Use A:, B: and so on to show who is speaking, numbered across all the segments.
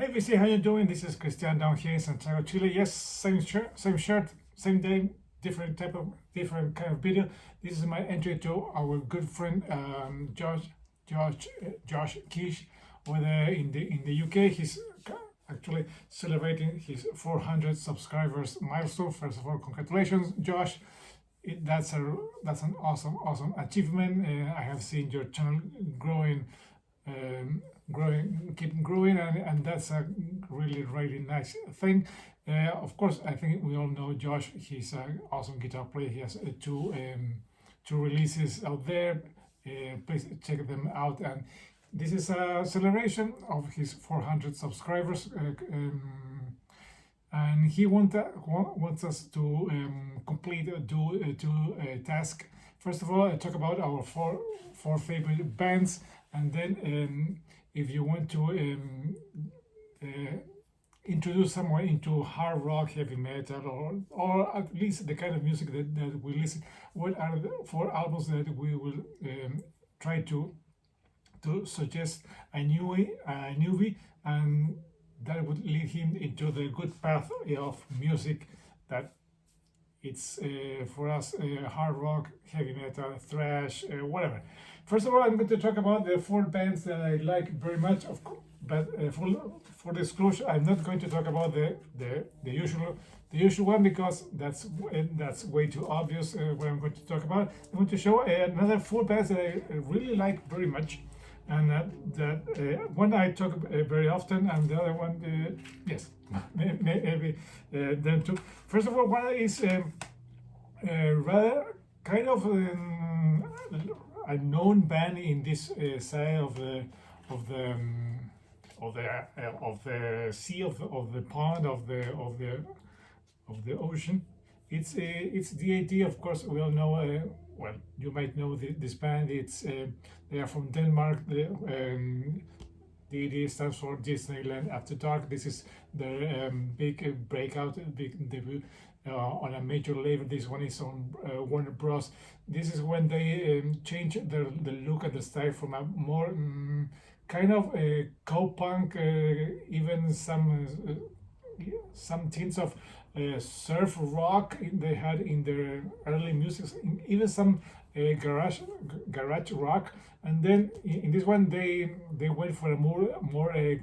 A: Hey VC, how you doing? This is Christian down here in Santiago, Chile. Yes, same shirt, same day, different kind of video. This is my entry to our good friend Josh Keech over there in the UK. He's actually celebrating his 400 subscribers milestone. First of all, congratulations, Josh. That's an awesome achievement. I have seen your channel growing keep growing, and that's a really nice thing. Of course, I think we all know Josh. He's an awesome guitar player. He has two releases out there. Please check them out. And this is a celebration of his 400 subscribers. And he wants us to do two tasks. First of all, I talk about our four favorite bands, and then if you want to introduce someone into hard rock, heavy metal, or at least the kind of music that we listen, what are the four albums that we will try to suggest a newbie, and that would lead him into the good path of music that it's for us hard rock, heavy metal, thrash, whatever. First of all, I'm going to talk about the four bands that I like very much. Of course, but for disclosure, I'm not going to talk about the usual one, because that's way too obvious what I'm going to talk about. I'm going to show another four bands that I really like very much, and that one I talk very often, and the other one, yes, maybe them too. First of all, one is rather kind of a known band in this side of the sea, of the pond, of the ocean. It's DAT, of course. We all know. Well, you might know this band. It's they are from Denmark. DAT stands for Disneyland After Dark. This is their big breakout, big debut on a major label. This one is on Warner Bros. This is when they change the look and the style from a more kind of co-punk, even some tints of surf rock they had in their early music, even some garage rock. And then in this one they went for a more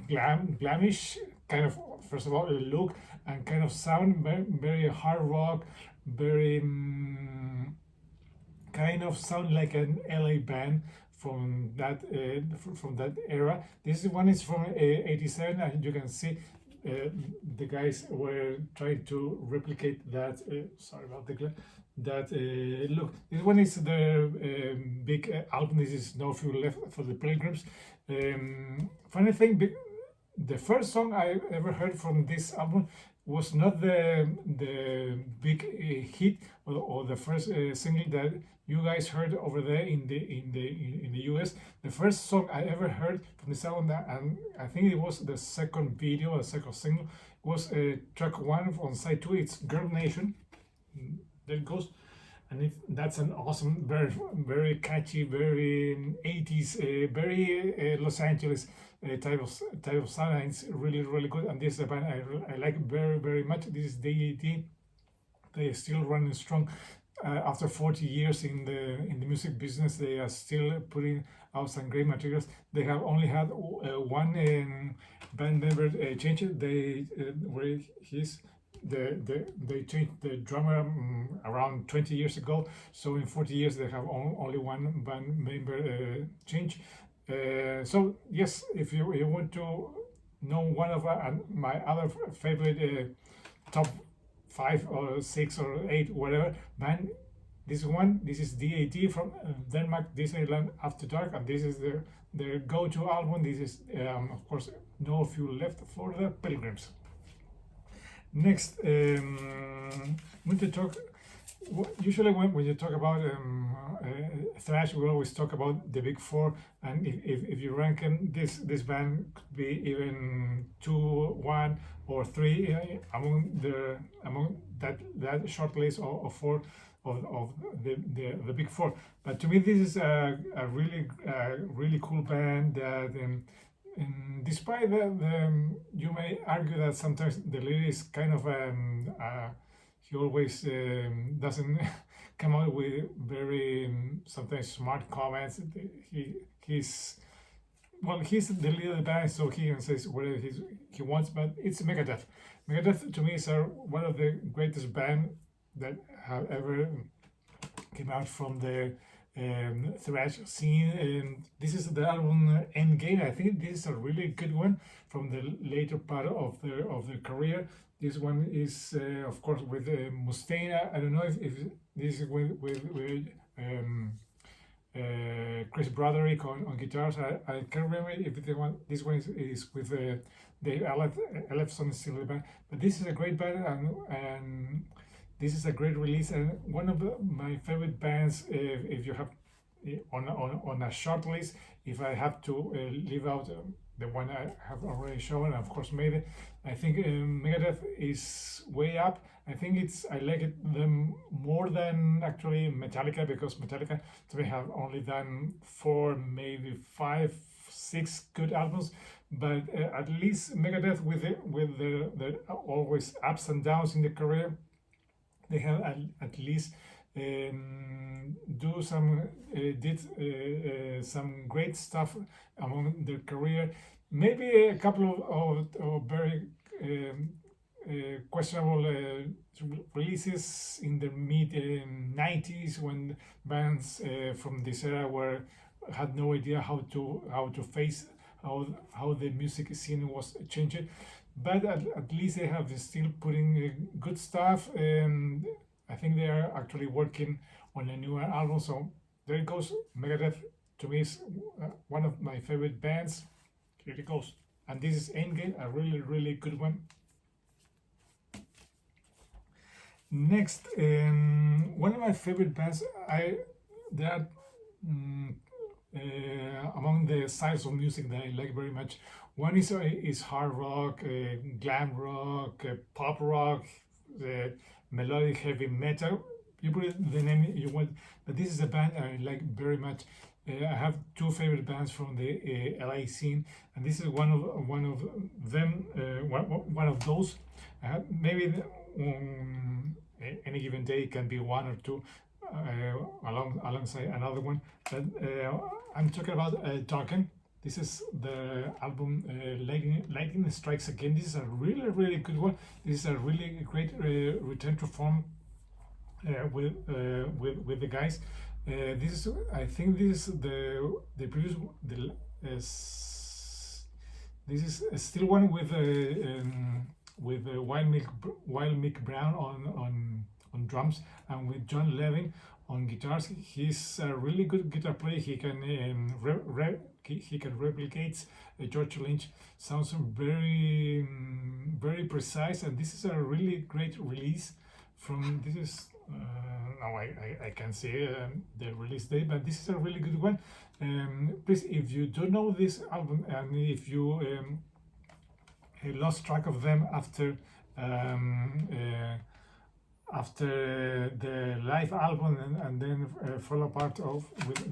A: glamish kind of, first of all, look and kind of sound, very hard rock, very kind of sound like an LA band from that era. This one is from '87, and you can see the guys were trying to replicate that. Sorry about that look. This one is the big album. This is No Fuel Left for the Pilgrims. Funny thing, the first song I ever heard from this album was not the big hit or the first single that you guys heard over there in the US. The first song I ever heard from this album, and I think it was the second video, a second single, was track 1 on side 2. It's Girl Nation. There it goes. And that's an awesome, very catchy, very 80s, very Los Angeles type of sound, and it's really good. And this is a band I like very much. This is DAT. They are still running strong. After 40 years in the music business, they are still putting out some great materials. They have only had one band member change. They changed the drummer around 20 years ago. So in 40 years, they have only one band member change. So yes, if you want to know one of my other favorite top 5 or 6 or 8 whatever band, this is DAT from Denmark, Disneyland After Dark, and this is their go-to album. This is of course No Fuel Left for the Pilgrims. Next, I'm going to talk. Usually when you talk about thrash, we always talk about the big four, and if you rank them, this band could be even 2, 1, or 3 among that short list of 4 of the big four. But to me, this is a really cool band that despite that, you may argue that sometimes the lyrics kind of he always doesn't come out with very sometimes smart comments. He's well, he's the leader of the band, so he can say whatever he wants. But it's Megadeth. Megadeth to me is one of the greatest band that have ever came out from the thrash scene. And this is the album Endgame. I think this is a really good one from the later part of their career. This one is, of course, with Mustaine. I don't know if this is with Chris Broderick on guitars. I can't remember if this one is with Dave Ellefson still in the band. But this is a great band, and this is a great release, and one of my favorite bands. If you have on a short list, if I have to leave out the one I have already shown, of course, maybe I think Megadeth is way up. I think I like them more than actually Metallica, because Metallica they have only done 4, maybe 5, 6 good albums. But at least Megadeth with the always ups and downs in the career, they have at least did some great stuff among their career. Maybe a couple of very questionable releases in the mid 90s, when bands from this era had no idea how to face how the music scene was changing. But at least they have still putting good stuff. I think they are actually working on a new album. So there it goes. Megadeth to me is one of my favorite bands. Here it goes. And this is Endgame, a really, really good one. Next, one of my favorite bands, they are among the styles of music that I like very much. One is hard rock, glam rock, pop rock, melodic heavy metal. You put the name you want, but this is a band I like very much. I have 2 favorite bands from the LA scene, and this is one of them. One of those. Maybe any given day can be 1 or 2 alongside another one. But I'm talking about Darken. This is the album Lightning Strikes Again. This is a really, really good one. This is a really great return to form with the guys. I think this is the previous this is still one with Wild Mick Brown on drums, and with John Levin on guitars. He's a really good guitar player. He can he can replicate George Lynch. Sounds very very precise, and this is a really great release from this is now I can see the release date, but this is a really good one. Please, if you don't know this album, and if you lost track of them after the live album and then fall apart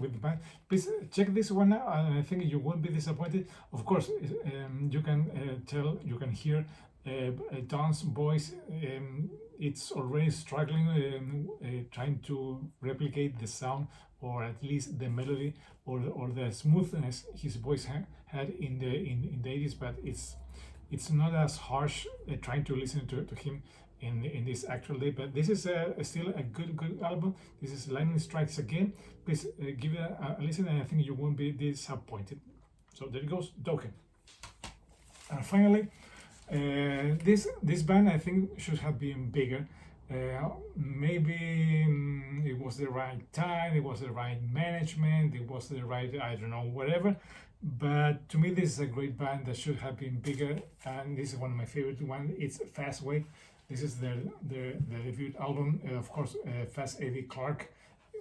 A: with the band, please check this one out, and I think you won't be disappointed. Of course, you can hear Don's voice. It's already struggling, trying to replicate the sound, or at least the melody, or the smoothness his voice had in the 80s, but it's not as harsh trying to listen to him in this actual day. But this is still a good album. This is Lightning Strikes Again. Please give it a listen, and I think you won't be disappointed. So there it goes, Dokken. And finally, this band I think should have been bigger. Maybe it was the right time, it was the right management, it was the right, I don't know, whatever. But to me, this is a great band that should have been bigger, and this is one of my favorite ones. It's Fastway. This is their debut album. Of course, Fast Eddie Clark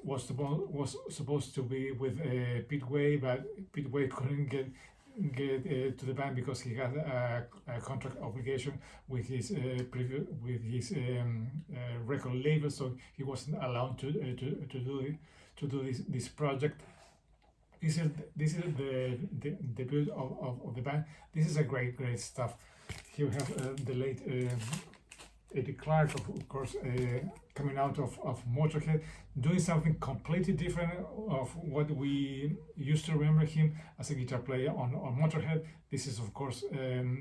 A: was supposed to be with Pete Way, but Pete Way couldn't get to the band because he had a contract obligation with his record label, so he wasn't allowed to do this project. this is the debut of the band. This is a great stuff. Here we have the late Eddie Clark, of course, coming out of Motorhead, doing something completely different of what we used to remember him as a guitar player on Motorhead. This is, of course,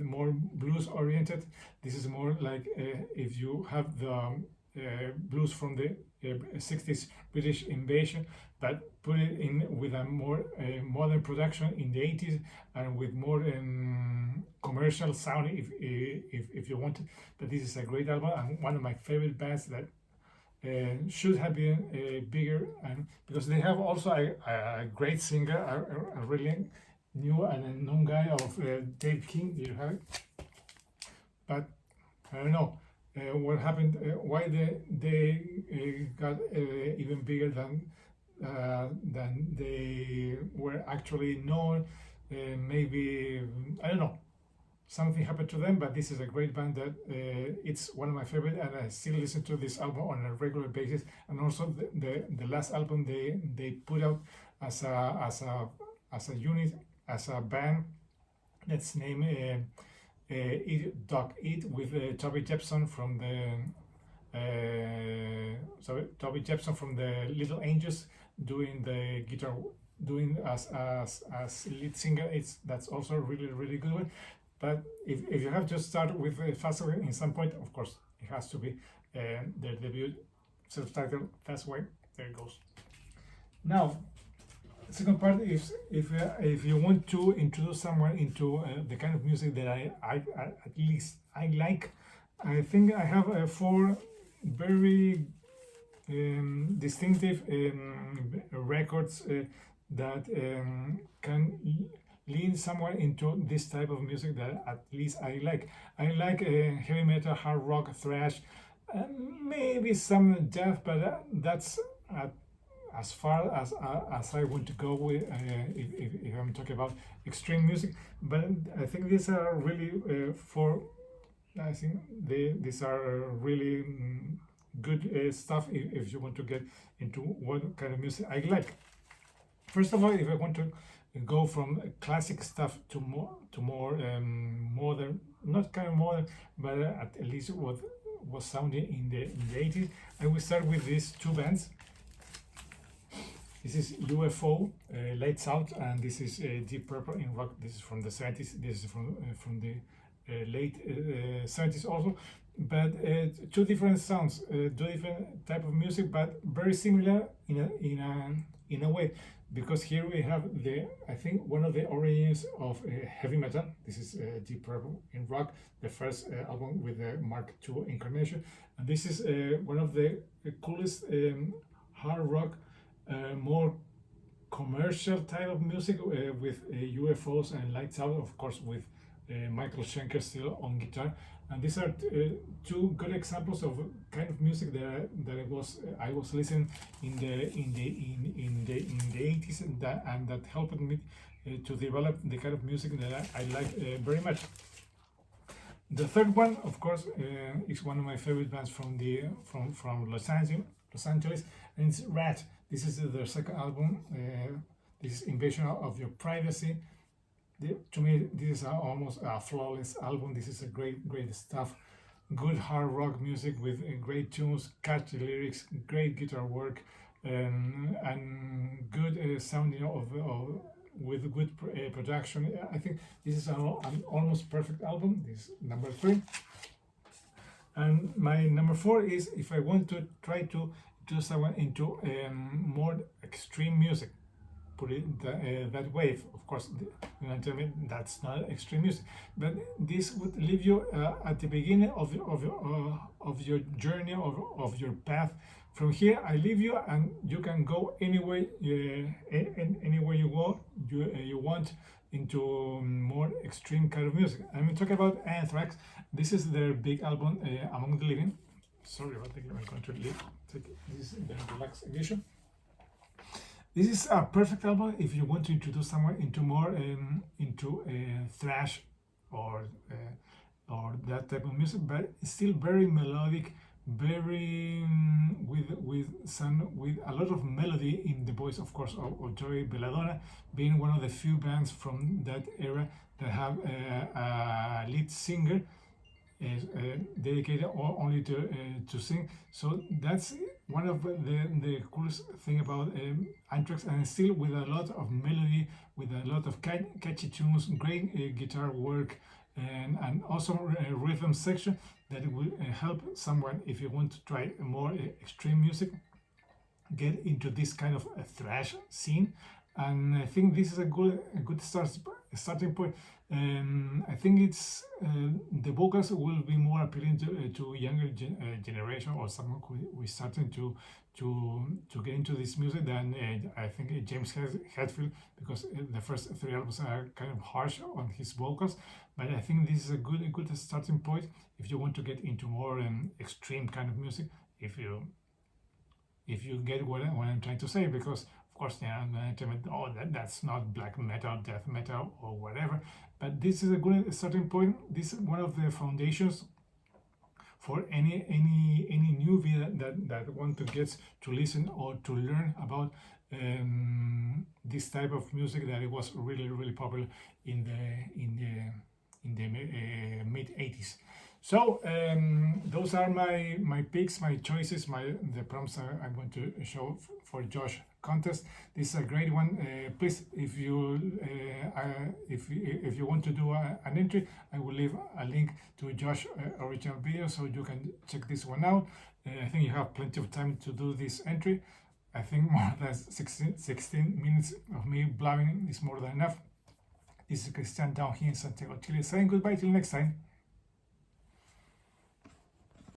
A: more blues oriented. This is more like if you have the blues from the 60s British invasion, but put it in with a more modern production in the 80s and with more commercial sound if you want it. But this is a great album and one of my favorite bands that should have been bigger, and because they have also a great singer, a really new and unknown guy of Dave King. You have it, but I don't know what happened, why they got even bigger than they were actually known. Maybe, I don't know, something happened to them, but this is a great band that it's one of my favorite, and I still listen to this album on a regular basis. And also the last album they put out as a unit, as a band, that's named Eat Dog Eat, with Toby Jepson from Toby Jepson from the Little Angels doing the guitar, doing as lead singer. That's also a really good one. But if you have to start with Fastway in some point, of course it has to be their debut self-titled Fastway. There it goes. Now, the second part is if you want to introduce someone into the kind of music that I at least I like. I think I have 4 very distinctive records that can lean somewhere into this type of music that at least I like. I like heavy metal, hard rock, thrash, maybe some death, but that's as far as I want to go with if I'm talking about extreme music. But I think these are really I think these are really good stuff if you want to get into what kind of music I like. First of all, if I want to go from classic stuff to more modern, not kind of modern, but at least what was sounding in the 80s, I will start with these 2 bands. This is UFO, Lights Out, and this is Deep Purple in rock. This is from the 70s. This is from the late 70s also. But 2 different sounds, 2 different type of music, but very similar in a way. Because here we have I think one of the origins of heavy metal. This is Deep Purple in rock, the first album with the Mark II incarnation, and this is one of the coolest hard rock, more commercial type of music with UFOs and Lights Out, of course, with Michael Schenker still on guitar. And these are 2 good examples of kind of music that I was listening in the 80s, and that helped me to develop the kind of music that I like very much. The third one, of course, is one of my favorite bands from Los Angeles, and it's Rat. This is their second album. This is Invasion of Your Privacy. To me, this is almost a flawless album. This is a great stuff. Good hard rock music with great tunes, catchy lyrics, great guitar work, and good sounding with good production. I think this is an almost perfect album. This is number 3. And my number 4 is if I want to try to do someone into more extreme music. Put it that way. Of course, you're going to tell me that's not extreme music, but this would leave you at the beginning of your journey, of your path. From here, I leave you, and you can go anywhere anywhere you want into more extreme kind of music. I'm talking about Anthrax. This is their big album, Among the Living. Sorry about that. I'm going to take this in the deluxe edition. This is a perfect album if you want to introduce someone into more thrash or that type of music, but it's still very melodic, very with a lot of melody in the voice, of course, of Joey Belladonna, being one of the few bands from that era that have a lead singer dedicated only to sing. So that's one of the coolest thing about Anthrax, and still with a lot of melody, with a lot of catchy tunes, great guitar work, and awesome rhythm section that will help someone if you want to try more extreme music get into this kind of thrash scene. And I think this is a good starting point. I think it's the vocals will be more appealing to younger generation, or someone who is starting to get into this music than I think James Hetfield, because the first three albums are kind of harsh on his vocals. But I think this is a good starting point if you want to get into more extreme kind of music. If you get what I'm trying to say, because of course, yeah, I'm going to tell you, oh, that's not black metal, death metal, or whatever. But this is a good starting point. This is one of the foundations for any newbie that want to get to listen or to learn about this type of music that it was really popular in the mid 80s. So those are my picks, my choices, the prompts I'm going to show for Josh contest. This is a great one. Please, if you want to do an entry, I will leave a link to Josh original video so you can check this one out. I think you have plenty of time to do this entry. I think more than 16 minutes of me blabbing is more than enough. This is Christian down here in Santiago, Chile, saying goodbye till next time.